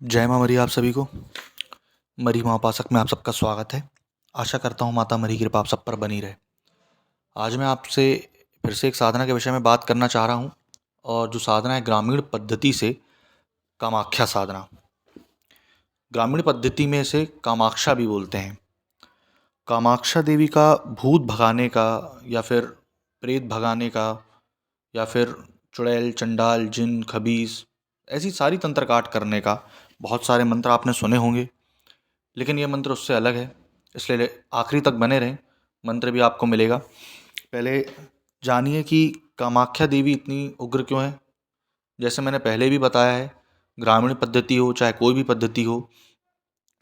जय माँ मरी आप सभी को। मरी महाउपासक में आप सबका स्वागत है। आशा करता हूँ माता मरी की कृपा आप सब पर बनी रहे। आज मैं आपसे फिर से एक साधना के विषय में बात करना चाह रहा हूँ और जो साधना है ग्रामीण पद्धति से कामाख्या साधना। ग्रामीण पद्धति में इसे कामाक्षा भी बोलते हैं। कामाक्षा देवी का भूत भगाने का या फिर प्रेत भगाने का या फिर चुड़ैल चंडाल जिन खबीस ऐसी सारी तंत्र काट करने का बहुत सारे मंत्र आपने सुने होंगे, लेकिन ये मंत्र उससे अलग है। इसलिए आखिरी तक बने रहें, मंत्र भी आपको मिलेगा। पहले जानिए कि कामाख्या देवी इतनी उग्र क्यों है। जैसे मैंने पहले भी बताया है, ग्रामीण पद्धति हो चाहे कोई भी पद्धति हो,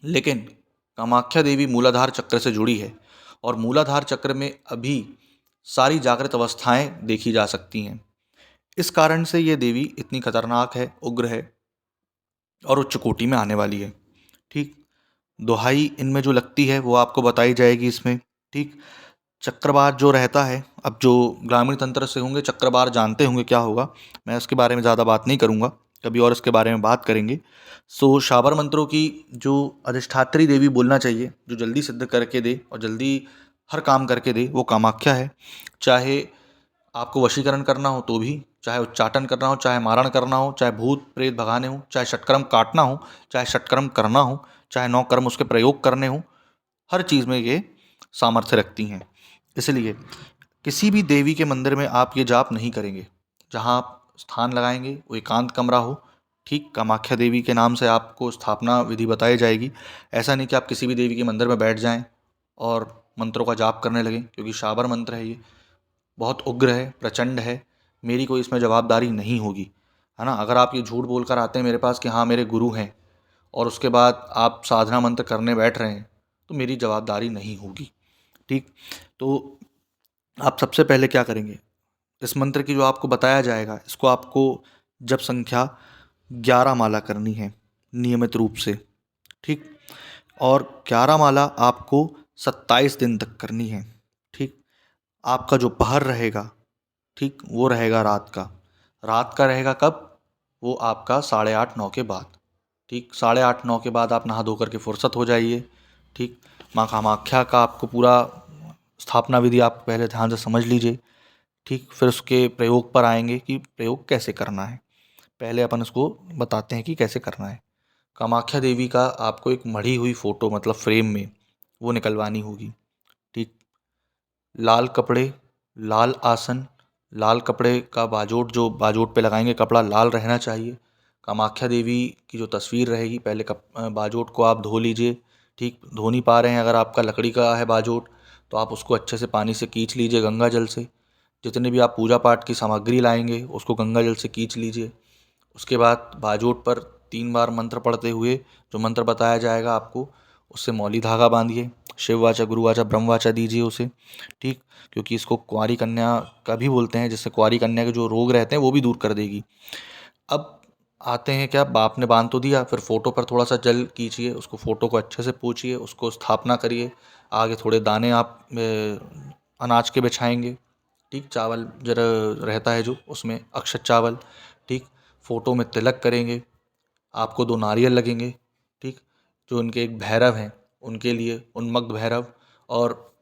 लेकिन कामाख्या देवी मूलाधार चक्र से जुड़ी है और मूलाधार चक्र में अभी सारी जागृत अवस्थाएं देखी जा सकती हैं। इस कारण से ये देवी इतनी खतरनाक है, उग्र है और उच्च कोटि में आने वाली है। ठीक, दोहाई इनमें जो लगती है वो आपको बताई जाएगी इसमें। ठीक, चक्रवार जो रहता है, अब जो ग्रामीण तंत्र से होंगे चक्रवार जानते होंगे क्या होगा। मैं उसके बारे में ज़्यादा बात नहीं करूँगा, कभी और इसके बारे में बात करेंगे। सो शाबर मंत्रों की जो अधिष्ठात्री देवी बोलना चाहिए, जो जल्दी सिद्ध करके दे और जल्दी हर काम करके दे, वो कामाख्या है। चाहे आपको वशीकरण करना हो तो भी, चाहे उच्चाटन करना हो, चाहे मारण करना हो, चाहे भूत प्रेत भगाने हो, चाहे षटकर्म काटना हो, चाहे षटकर्म करना हो, चाहे 9 कर्म उसके प्रयोग करने हो, हर चीज़ में ये सामर्थ्य रखती हैं। इसलिए किसी भी देवी के मंदिर में आप ये जाप नहीं करेंगे। जहाँ आप स्थान लगाएंगे वो एकांत कमरा हो। ठीक, कामाख्या देवी के नाम से आपको स्थापना विधि बताई जाएगी। ऐसा नहीं कि आप किसी भी देवी के मंदिर में बैठ जाएं और मंत्रों का जाप करने लगें, क्योंकि शाबर मंत्र है, ये बहुत उग्र है, प्रचंड है। मेरी कोई इसमें जवाबदारी नहीं होगी, है ना। अगर आप ये झूठ बोलकर आते हैं मेरे पास कि हाँ मेरे गुरु हैं और उसके बाद आप साधना मंत्र करने बैठ रहे हैं, तो मेरी जवाबदारी नहीं होगी। ठीक, तो आप सबसे पहले क्या करेंगे, इस मंत्र की जो आपको बताया जाएगा इसको आपको जप संख्या 11 माला करनी है नियमित रूप से। ठीक, और 11 माला आपको 27 दिन तक करनी है। ठीक, आपका जो पहर रहेगा, ठीक, वो रहेगा रात का। रात का रहेगा कब? वो आपका 8:30-9 के बाद। ठीक, 8:30-9 के बाद आप नहा धो करके फुर्सत हो जाइए। ठीक, माँ कामाख्या का आपको पूरा स्थापना विधि आप पहले ध्यान से समझ लीजिए। ठीक, फिर उसके प्रयोग पर आएंगे कि प्रयोग कैसे करना है। पहले अपन इसको बताते हैं कि कैसे करना है। कामाख्या देवी का आपको एक मढ़ी हुई फ़ोटो मतलब फ्रेम में वो निकलवानी होगी। ठीक, लाल कपड़े, लाल आसन, लाल कपड़े का बाजोट, जो बाजोट पे लगाएंगे कपड़ा लाल रहना चाहिए। कामाख्या देवी की जो तस्वीर रहेगी, पहले बाजोट को आप धो लीजिए। ठीक, धो नहीं पा रहे हैं, अगर आपका लकड़ी का है बाजोट तो आप उसको अच्छे से पानी से खींच लीजिए गंगा जल से। जितने भी आप पूजा पाठ की सामग्री लाएंगे उसको गंगा जल से खींच लीजिए। उसके बाद बाजोट पर 3 बार मंत्र पढ़ते हुए, जो मंत्र बताया जाएगा आपको, उससे मौली धागा बांधिए। शिववाचा गुरुवाचा ब्रह्मवाचा दीजिए उसे। ठीक, क्योंकि इसको कुंवारी कन्या का भी बोलते हैं, जिससे कुंवारी कन्या के जो रोग रहते हैं वो भी दूर कर देगी। अब आते हैं क्या, बाप ने बांध तो दिया, फिर फोटो पर थोड़ा सा जल कीजिए, उसको फोटो को अच्छे से पोंछिए, उसको स्थापना करिए। आगे थोड़े दाने आप अनाज के बिछाएंगे। ठीक, चावल जरा रहता है जो उसमें अक्षत चावल। ठीक, फोटो में तिलक करेंगे, आपको 2 नारियल लगेंगे। ठीक, जो उनके एक भैरव हैं उनके लिए उन्मत्त भैरव, और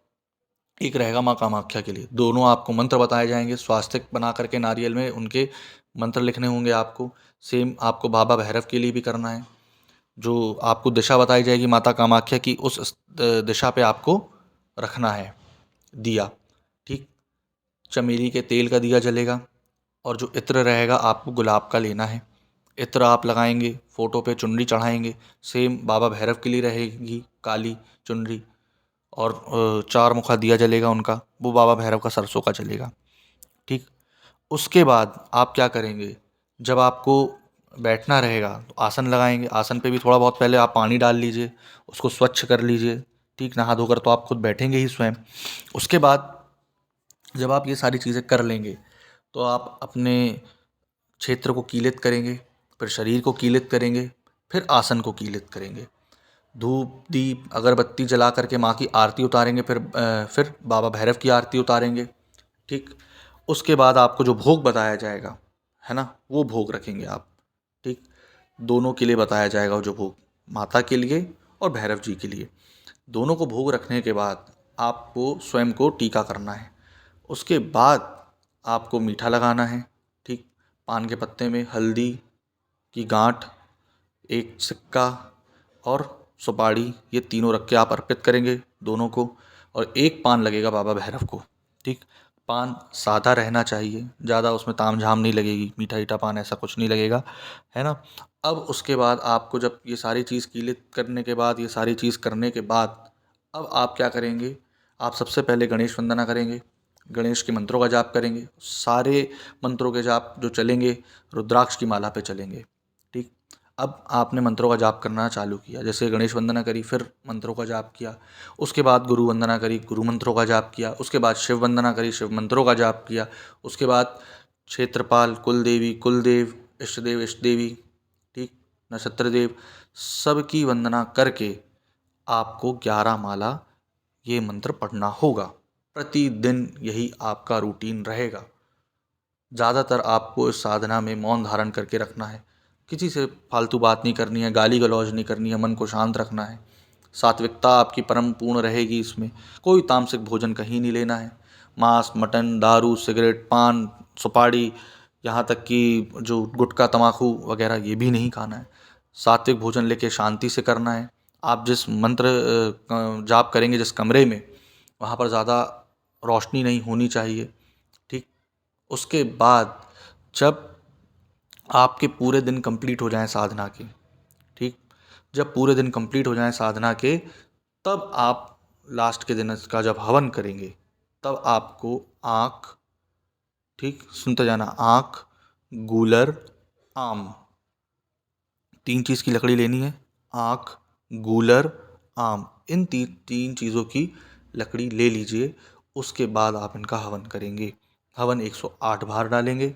एक रहेगा माँ कामाख्या के लिए। दोनों आपको मंत्र बताए जाएंगे, स्वास्तिक बना करके नारियल में उनके मंत्र लिखने होंगे आपको। सेम आपको बाबा भैरव के लिए भी करना है। जो आपको दिशा बताई जाएगी माता कामाख्या की, उस दिशा पे आपको रखना है दिया। ठीक, चमेली के तेल का दिया जलेगा और जो इत्र रहेगा आपको गुलाब का लेना है। इत्र आप लगाएंगे, फोटो पे चुनरी चढ़ाएंगे। सेम बाबा भैरव के लिए रहेगी काली चुनरी, और 4 मुखा दिया जलेगा उनका, वो बाबा भैरव का सरसों का जलेगा। ठीक, उसके बाद आप क्या करेंगे, जब आपको बैठना रहेगा तो आसन लगाएंगे। आसन पे भी थोड़ा बहुत पहले आप पानी डाल लीजिए, उसको स्वच्छ कर लीजिए। ठीक, नहा धोकर तो आप खुद बैठेंगे ही स्वयं। उसके बाद जब आप ये सारी चीज़ें कर लेंगे तो आप अपने क्षेत्र को कीलित करेंगे, फिर शरीर को कीलित करेंगे, फिर आसन को कीलित करेंगे। धूप दीप अगरबत्ती जला करके माँ की आरती उतारेंगे, फिर बाबा भैरव की आरती उतारेंगे। ठीक, उसके बाद आपको जो भोग बताया जाएगा, है ना, वो भोग रखेंगे आप। ठीक, दोनों के लिए बताया जाएगा जो भोग, माता के लिए और भैरव जी के लिए। दोनों को भोग रखने के बाद आपको स्वयं को टीका करना है। उसके बाद आपको मीठा लगाना है, ठीक। पान के पत्ते में हल्दी की गांठ, एक सिक्का और सुपारी, ये तीनों रख के आप अर्पित करेंगे दोनों को, और एक पान लगेगा बाबा भैरव को, ठीक। पान सादा रहना चाहिए, ज़्यादा उसमें ताम झाम नहीं लगेगी, मीठा मीठा पान ऐसा कुछ नहीं लगेगा, है ना। अब उसके बाद आपको जब ये सारी चीज़ कीलित करने के बाद, ये सारी चीज़ करने के बाद, अब आप क्या करेंगे, आप सबसे पहले गणेश वंदना करेंगे, गणेश के मंत्रों का जाप करेंगे। सारे मंत्रों के जाप जो चलेंगे रुद्राक्ष की माला पे चलेंगे, ठीक। अब आपने मंत्रों का जाप करना चालू किया, जैसे गणेश वंदना करी, फिर मंत्रों का जाप किया। उसके बाद गुरु वंदना करी, गुरु मंत्रों का जाप किया। उसके बाद शिव वंदना करी, शिव मंत्रों का जाप किया। उसके बाद क्षेत्रपाल, कुल देवी, कुल देव, इष्ट देव, इष्ट देवी, ठीक, नक्षत्र देव, सबकी वंदना करके आपको 11 माला ये मंत्र पढ़ना होगा। प्रतिदिन यही आपका रूटीन रहेगा। ज़्यादातर आपको इस साधना में मौन धारण करके रखना है, किसी से फालतू बात नहीं करनी है, गाली गलौज नहीं करनी है, मन को शांत रखना है। सात्विकता आपकी परम पूर्ण रहेगी इसमें। कोई तामसिक भोजन कहीं नहीं लेना है। मांस, मटन, दारू, सिगरेट, पान, सुपारी, यहाँ तक कि जो गुटखा, तम्बाकू वगैरह ये भी नहीं खाना है। सात्विक भोजन लेके शांति से करना है। आप जिस मंत्र जाप करेंगे जिस कमरे में, वहाँ पर ज़्यादा रोशनी नहीं होनी चाहिए, ठीक। उसके बाद जब आपके पूरे दिन कंप्लीट हो जाएं साधना के, ठीक, जब पूरे दिन कंप्लीट हो जाएं साधना के, तब आप लास्ट के दिन का जब हवन करेंगे, तब आपको आँख, ठीक, सुनते जाना, आँख, गूलर, आम, 3 चीज़ की लकड़ी लेनी है। आँख, गूलर, आम, इन तीन चीज़ों की लकड़ी ले लीजिए। उसके बाद आप इनका हवन करेंगे। हवन 108 बार डालेंगे।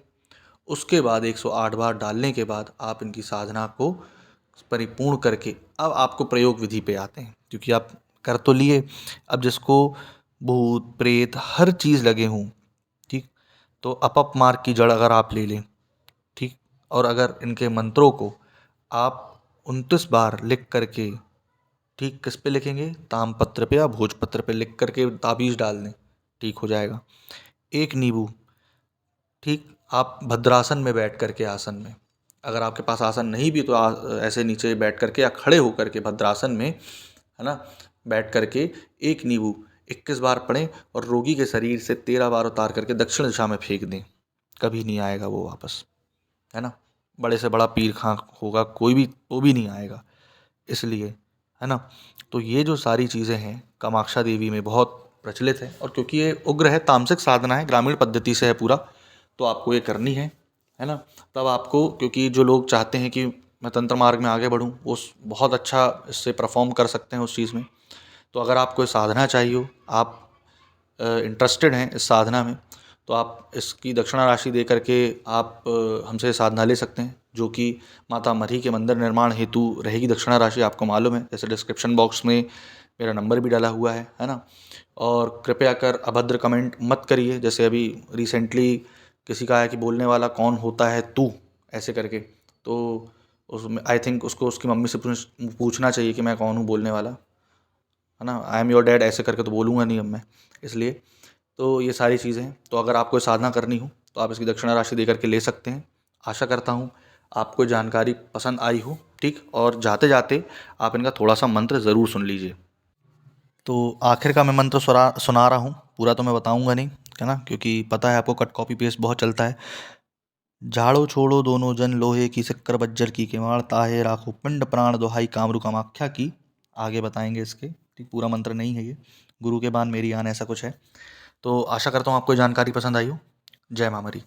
उसके बाद 108 बार डालने के बाद आप इनकी साधना को परिपूर्ण करके अब आपको प्रयोग विधि पे आते हैं, क्योंकि आप कर तो लिए। अब जिसको भूत प्रेत हर चीज़ लगे हों, ठीक, तो अपप मार्ग की जड़ अगर आप ले लें, ठीक, और अगर इनके मंत्रों को आप 29 बार लिख करके, ठीक, किस पे लिखेंगे, तामपत्र पे या भोजपत्र पे लिख करके ताबीज़ डाल दें, ठीक हो जाएगा। एक नींबू, ठीक, आप भद्रासन में बैठ करके, आसन में, अगर आपके पास आसन नहीं भी तो ऐसे नीचे बैठ करके या खड़े होकर के भद्रासन में, है ना, बैठ करके एक नींबू 21 बार पढ़ें और रोगी के शरीर से 13 बार उतार करके दक्षिण दिशा में फेंक दें। कभी नहीं आएगा वो वापस, है ना। बड़े से बड़ा पीर खां होगा कोई भी, वो भी नहीं आएगा, इसलिए, है ना। तो ये जो सारी चीज़ें हैं कामाक्षा देवी में बहुत प्रचलित है, और क्योंकि ये उग्र है, तामसिक साधना है, ग्रामीण पद्धति से है पूरा, तो आपको ये करनी है ना। तब आपको, क्योंकि जो लोग चाहते हैं कि मैं तंत्र मार्ग में आगे बढ़ूँ, वो बहुत अच्छा इससे परफॉर्म कर सकते हैं उस चीज़ में। तो अगर आपको साधना चाहिए हो, आप इंटरेस्टेड हैं इस साधना में, तो आप इसकी दक्षिणा राशि दे करके आप हमसे साधना ले सकते हैं, जो कि माता मरी के मंदिर निर्माण हेतु रहेगी। दक्षिणा राशि आपको मालूम है, जैसे डिस्क्रिप्शन बॉक्स में मेरा नंबर भी डाला हुआ है ना। और कृपया कर अभद्र कमेंट मत करिए, जैसे अभी रिसेंटली किसी का है कि बोलने वाला कौन होता है तू, ऐसे करके, तो उसमें आई थिंक उसको उसकी मम्मी से पूछना चाहिए कि मैं कौन हूँ बोलने वाला, है ना। आई एम योर डैड ऐसे करके तो बोलूँगा नहीं अब मैं, इसलिए। तो ये सारी चीज़ें हैं, तो अगर आपको साधना करनी हो तो आप इसकी दक्षिणा राशि दे करके ले सकते हैं। आशा करता हूँ आपको जानकारी पसंद आई हो, ठीक, और जाते जाते आप इनका थोड़ा सा मंत्र ज़रूर सुन लीजिए। तो आखिर का मैं मंत्र सुना रहा हूँ, पूरा तो मैं बताऊँगा नहीं, है ना, क्योंकि पता है आपको कट कॉपी पेस्ट बहुत चलता है। झाड़ो छोड़ो दोनों जन, लोहे की सिक्कर बज्जर की किवाड़, ताहे राखो पिंड प्राण दुहाई कामरू कामाख्या की। आगे बताएंगे इसके, ठीक, पूरा मंत्र नहीं है ये, गुरु के बाण मेरी आन, ऐसा कुछ है। तो आशा करता हूँ आपको जानकारी पसंद आई हो। जय माँ मरी।